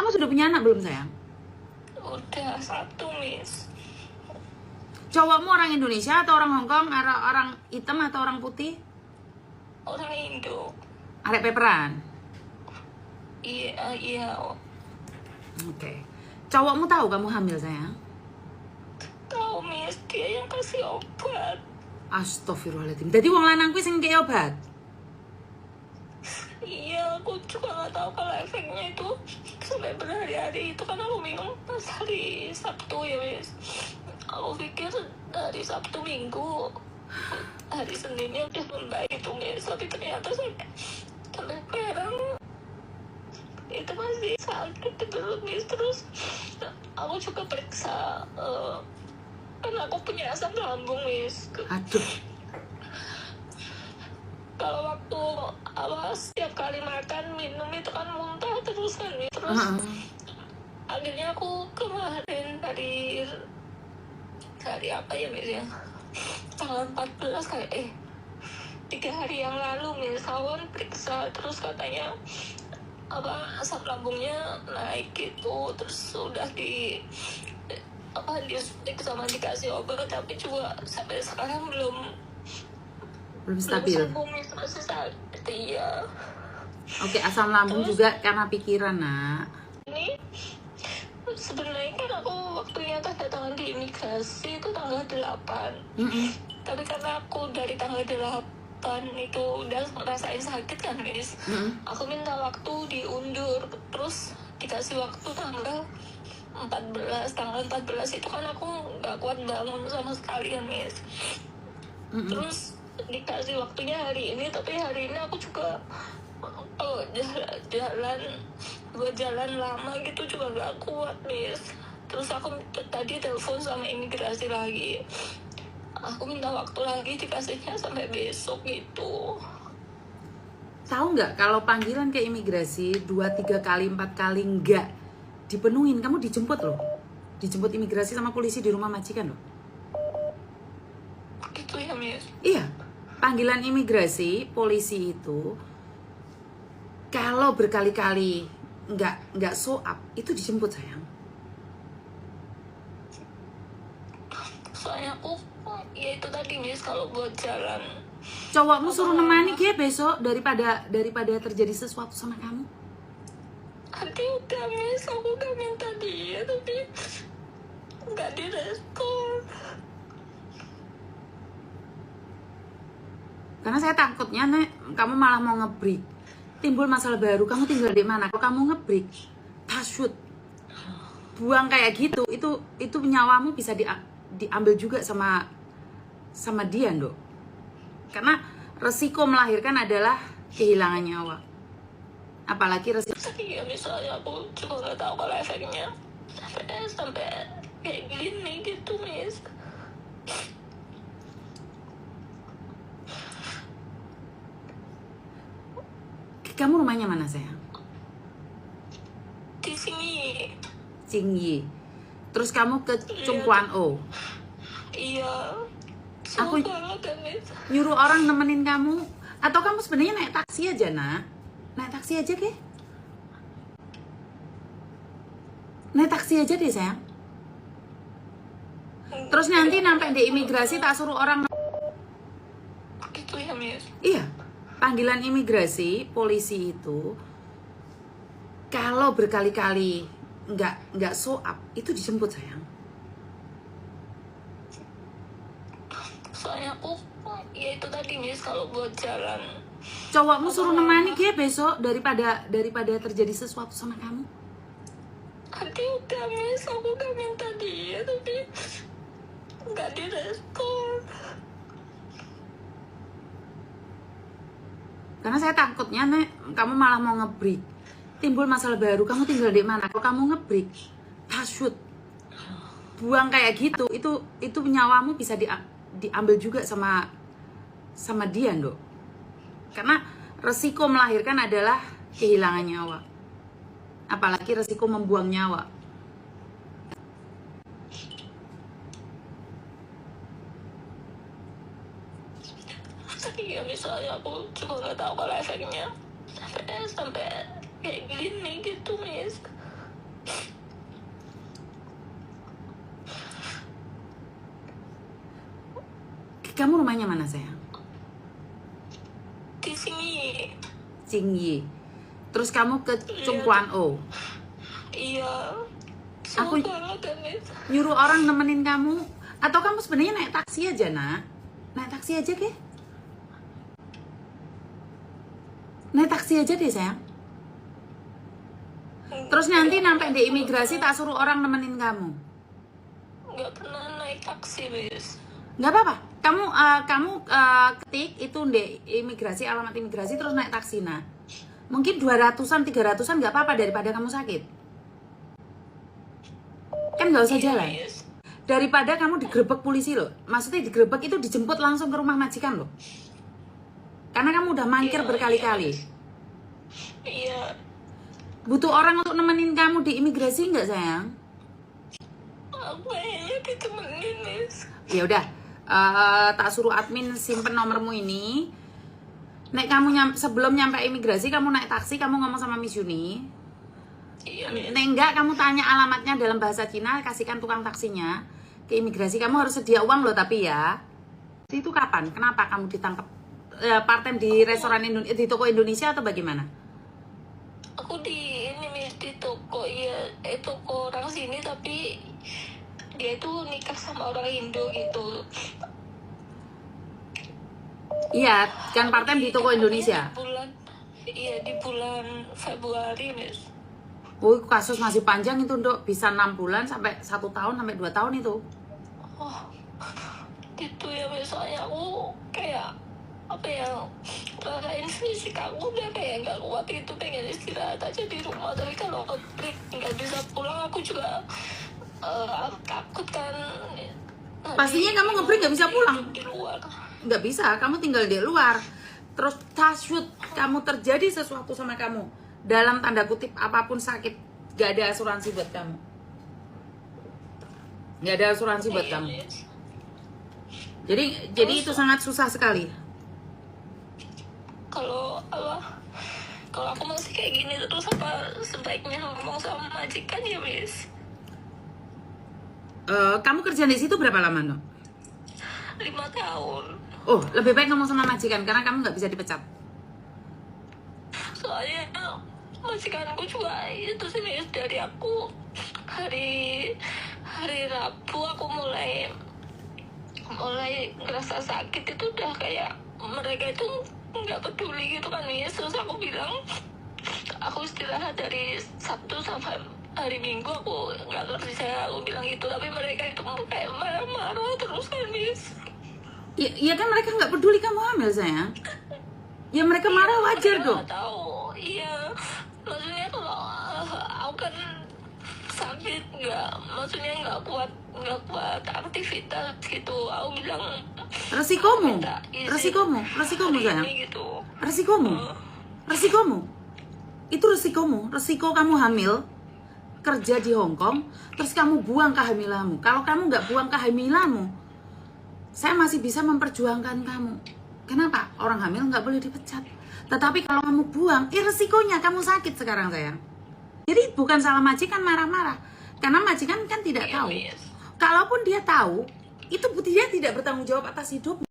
kamu sudah punya anak belum sayang? Udah 1, Miss. Cowokmu orang Indonesia atau orang Hongkong? Orang hitam atau orang putih? Orang Indo. Arek peperan? Iya. Oke. Cowokmu tahu kamu hamil sayang? Tahu, Miss, dia yang kasih obat. Astagfirullahaladzim. Jadi wong lanang kuwi sing kei obat? Iya, aku juga nggak tahu kalau efeknya itu sampai berhari-hari. Itu kan aku minum pas hari Sabtu ya, Miss. Aku pikir hari Sabtu Minggu, hari Seninnya udah membaik itu, Miss. Tapi ternyata sampai sekarang itu masih sakit di perut, Miss. Terus aku juga periksa, kan aku punya asam lambung, Miss. Aduh. Kalau waktu setiap kali makan minum itu kan muntah terus kan, Miss. Terus akhirnya aku kemarin dari apa ya, Miss, ya, tanggal 14 kayak 3 hari yang lalu, Miss, aku periksa terus katanya asam lambungnya naik gitu. Terus sudah disuntik sama dikasih obat, tapi juga sampai sekarang belum stabil. sembuh, Miss. Masih sakit. Iya. Oke, asam lambung Terus, juga karena pikiran, nak. ini sebenarnya kan aku waktunya tanda tangan di imigrasi itu tanggal 8. Tapi karena aku dari tanggal 8 itu udah ngerasain sakit kan, Miss. Aku minta waktu diundur. Terus dikasih waktu tanggal 14. Tanggal 14 itu kan aku nggak kuat bangun sama sekali kan, Miss. Terus dikasih waktunya hari ini, tapi hari ini aku juga jalan lama gitu juga gak kuat, Miss. Terus aku tadi telepon sama imigrasi lagi, aku minta waktu lagi, dikasihnya sampai besok gitu. Tahu nggak kalau panggilan ke imigrasi 2, 3 kali, 4 kali nggak dipenuhin, kamu dijemput loh. Dijemput imigrasi sama polisi di rumah majikan loh. Gitu ya, Miss? Iya. Panggilan imigrasi, polisi itu kalau berkali-kali nggak show up, itu dijemput sayang. Soalnya aku, ya itu tadi, Miss, kalau buat jalan. Cowokmu suruh nemani dia besok daripada terjadi sesuatu sama kamu. Nanti udah, Miss, aku udah minta dia, tapi nggak direspon. Karena saya takutnya, Nek, kamu malah mau ngebreak. Timbul masalah baru, kamu tinggal di mana? Kalau kamu ngebreak, tasut. Buang kayak gitu, itu nyawamu bisa diambil juga sama dia, Ndok. Karena resiko melahirkan adalah kehilangan nyawa. Apalagi resiko. Iya, misalnya aku juga nggak tahu kalau efeknya sampai kayak gini gitu, Miss. Kamu rumahnya mana, sayang? Di sini. Cingyi. Terus kamu ke Cungkuan O. Iya. Aku banget kan, Miss. nyuruh orang nemenin kamu, atau kamu sebenarnya naik taksi aja, Nak? Naik taksi aja, ke? Naik taksi aja deh, sayang. Terus nanti sampai di imigrasi tak suruh orang. Gitu ya, Miss. Iya. Panggilan imigrasi, polisi itu kalau berkali-kali nggak show up, itu dijemput, sayang. Soalnya aku, ya itu tadi, Miss, kalau buat jalan. Cowokmu suruh nemani dia besok daripada terjadi sesuatu sama kamu. Nanti udah, Miss, aku udah minta dia, tapi nggak direspon. Karena saya takutnya, Nek, kamu malah mau ngebreak. Timbul masalah baru, kamu tinggal di mana? Kalau kamu ngebreak, tasut. Buang kayak gitu, itu nyawamu bisa diambil juga sama dia, Ndok. Karena resiko melahirkan adalah kehilangan nyawa. Apalagi resiko membuang nyawa. Iya, misalnya aku juga nggak tahu kalau efeknya sampai kayak gini gitu, Miss. Kamu rumahnya mana sayang? Di sini. Cingyi. Terus kamu ke Chung Kwan O. Iya. Aku Banget ya, Miss. nyuruh orang nemenin kamu, atau kamu sebenarnya naik taksi aja, Nak? Naik taksi aja, ke? Naik taksi aja deh, sayang. Terus nanti sampai di imigrasi tak suruh orang nemenin kamu. Nggak pernah naik taksi, Miss. Nggak apa-apa. Kamu ketik itu di imigrasi, alamat imigrasi, terus naik taksi, nah. Mungkin 200-an, 300-an nggak apa-apa daripada kamu sakit. Kan nggak usah jalan. Miss. Daripada kamu digerebek polisi loh. Maksudnya digerebek itu dijemput langsung ke rumah majikan loh. Karena kamu udah mangkir Iya, berkali-kali. Iya. Butuh orang untuk nemenin kamu di imigrasi nggak, sayang? Aku kayaknya ditemenin, Miss. Ya udah, tak suruh admin simpen nomormu ini. Nek kamu sebelum nyampe imigrasi, kamu naik taksi, kamu ngomong sama Miss Yuni. Iya, Miss. Nek enggak, kamu tanya alamatnya dalam bahasa Cina, kasihkan tukang taksinya ke imigrasi. Kamu harus sedia uang loh, tapi ya. Itu kapan? Kenapa kamu ditangkap? Part-time di restoran Indonesia, di toko Indonesia atau bagaimana? Aku di ini, Miss, di toko, iya, toko orang sini, tapi dia itu nikah sama orang Indo gitu. Iya, kan part-time di toko Indonesia. Di bulan Februari, Miss. Oh, kasus masih panjang itu, Dok. Bisa 6 bulan sampai 1 tahun sampai 2 tahun itu. Oh, gitu ya, Miss. Soalnya aku kayak apa ya, rasain fisik aku udah kayak nggak kuat itu, pengen istirahat aja di rumah. Tapi kalau nggak bisa pulang, aku juga takut kan. Pastinya kamu nge-break nggak bisa pulang. Di luar. Nggak bisa, kamu tinggal di luar. Terus touchwood, kamu terjadi sesuatu sama kamu, dalam tanda kutip apapun sakit, nggak ada asuransi buat kamu. Nggak ada asuransi buat Iya, kamu. Miss. Jadi itu sangat susah sekali. Kalau aku masih kayak gini terus, apa sebaiknya ngomong sama majikan ya, Miss? Kamu kerja di situ berapa lama, no? 5 tahun. Oh, lebih baik ngomong sama majikan karena kamu nggak bisa dipecat. Soalnya majikanku juga itu sih, Miss. Dari aku hari Rabu aku mulai ngerasa sakit itu udah kayak mereka itu nggak peduli gitu kan, Miss. Terus aku bilang aku istirahat dari Sabtu sampai hari Minggu, aku nggak kerja, aku bilang gitu. Tapi mereka itu kayak marah-marah terus kan, Miss. Iya kan mereka nggak peduli kamu hamil, sayang. Ya mereka marah wajar dong. Nggak tahu, iya. Maksudnya kalau aku kan sakit, maksudnya nggak kuat aktivitas gitu. Aku bilang Resikomu sayang. ini gitu. Resikomu. Itu resikomu. Resiko kamu hamil, kerja di Hong Kong, terus kamu buang kehamilanmu. Kalau kamu nggak buang kehamilanmu, saya masih bisa memperjuangkan kamu. Kenapa? Orang hamil nggak boleh dipecat. Tetapi kalau kamu buang, resikonya kamu sakit sekarang, sayang. Jadi bukan salah majikan marah-marah. Karena majikan kan tidak tahu. Miss. Kalaupun dia tahu, itu dia tidak bertanggung jawab atas hidupmu.